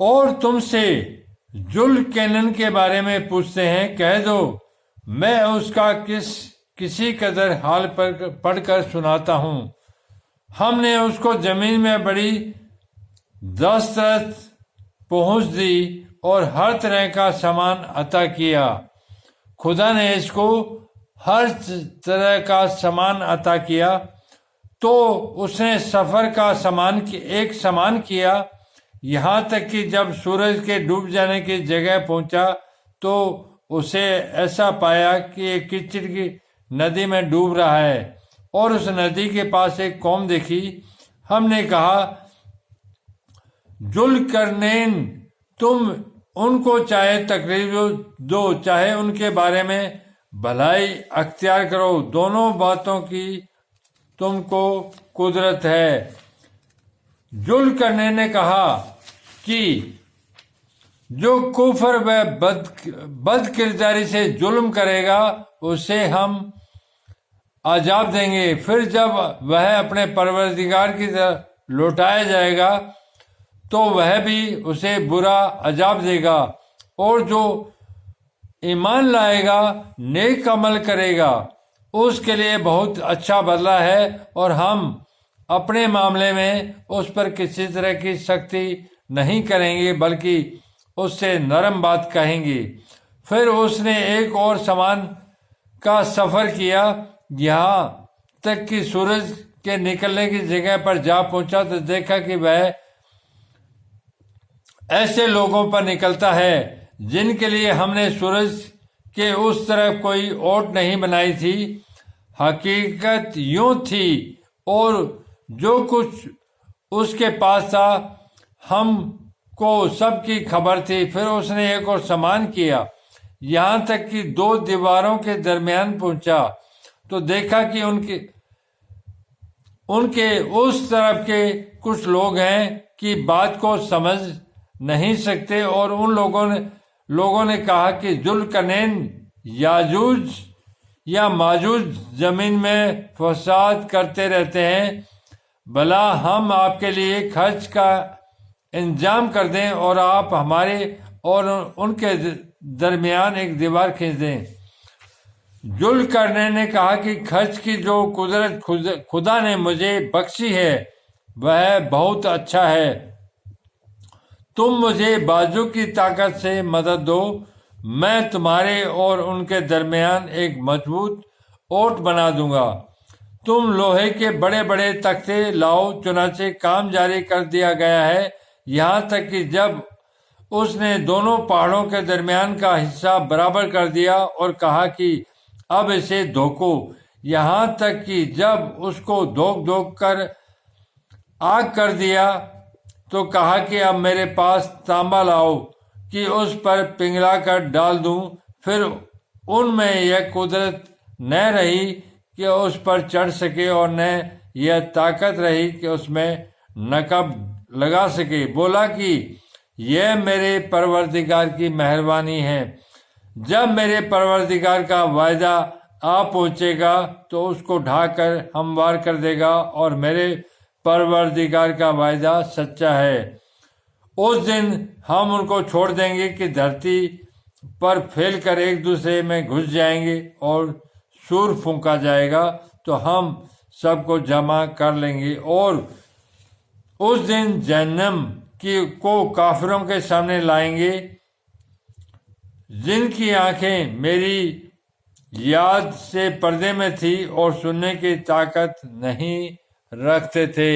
اور تم سے ذوالقرنین کے بارے میں پوچھتے ہیں، کہہ دو میں اس کا کسی قدر حال پڑھ کر سناتا ہوں۔ ہم نے اس کو زمین میں بڑی دسترس پہنچ دی اور ہر طرح کا سامان عطا کیا۔ خدا نے اس کو ہر طرح کا سامان عطا کیا تو اس نے سفر کا ایک سامان کیا، یہاں تک کہ جب سورج کے ڈوب جانے کی جگہ پہنچا تو اسے ایسا پایا کہ ایک کیچڑ کی ندی میں ڈوب رہا ہے، اور اس ندی کے پاس ایک قوم دیکھی۔ ہم نے کہا، ذوالقرنین، تم ان کو چاہے تکلیف دو، چاہے ان کے بارے میں بھلائی اختیار کرو، دونوں باتوں کی تم کو قدرت ہے۔ ذوالقرنین نے کہا کہ جو کفر و بد کرداری سے ظلم کرے گا اسے ہم عذاب دیں گے، پھر جب وہ اپنے پروردگار کی طرف لوٹایا جائے گا تو وہ بھی اسے برا عذاب دے گا، اور جو ایمان لائے گا، نیک عمل کرے گا، اس کے لیے بہت اچھا بدلہ ہے، اور ہم اپنے معاملے میں اس پر کسی طرح کی سختی نہیں کریں گے بلکہ اس سے نرم بات کہیں گے۔ پھر اس نے ایک اور سامان کا سفر کیا، یہاں تک کہ سورج کے نکلنے کی جگہ پر جا پہنچا تو دیکھا کہ وہ ایسے لوگوں پر نکلتا ہے جن کے لیے ہم نے سورج کے اس طرف کوئی اوٹ نہیں بنائی تھی۔ حقیقت یوں تھی، اور جو کچھ اس کے پاس تھا ہم کو سب کی خبر تھی۔ پھر اس نے ایک اور سامان کیا، یہاں تک کہ دو دیواروں کے درمیان پہنچا تو دیکھا کہ ان کے اس طرف کے کچھ لوگ ہیں کہ بات کو سمجھ نہیں سکتے، اور ان لوگوں نے کہا کہ ذوالقرنین یاجوج یا ماجوج زمین میں فساد کرتے رہتے ہیں، بھلا ہم آپ کے لیے خرچ کا انتظام کر دیں اور آپ ہمارے اور ان کے درمیان ایک دیوار کھینچ دیں۔ ذوالقرنین نے کہا کہ خرچ کی جو قدرت خدا نے مجھے بخشی ہے وہ بہت اچھا ہے، تم مجھے بازو کی طاقت سے مدد دو، میں تمہارے اور ان کے درمیان ایک مضبوط اوٹ بنا دوں گا۔ تم لوہے کے بڑے بڑے تختے لاؤ۔ چنانچہ کام جاری کر دیا گیا ہے، یہاں تک کہ جب اس نے دونوں پہاڑوں کے درمیان کا حصہ برابر کر دیا اور کہا کہ اب اسے دھوکو، یہاں تک کہ جب اس کو دھوک کر آگ کر دیا تو کہا کہ اب میرے پاس تانبا لاؤ کہ اس پر پنگھلا کر ڈال دوں۔ پھر ان میں یہ قدرت نہ رہی کہ اس پر چڑھ سکے اور نہ یہ طاقت رہی کہ اس میں نقب لگا سکے۔ بولا کہ یہ میرے پروردگار کی مہربانی ہے، جب میرے پروردگار کا وعدہ آ پہنچے گا تو اس کو ڈھا کر ہموار کر دے گا، اور میرے پروردگار کا وعدہ سچا ہے۔ اس دن ہم ان کو چھوڑ دیں گے کہ دھرتی پر پھیل کر ایک دوسرے میں گھس جائیں گے، اور سور پھونکا جائے گا تو ہم سب کو جمع کر لیں گے، اور اس دن جہنم کو کافروں کے سامنے لائیں گے جن کی آنکھیں میری یاد سے پردے میں تھی اور سننے کی طاقت نہیں رکھتے تھے۔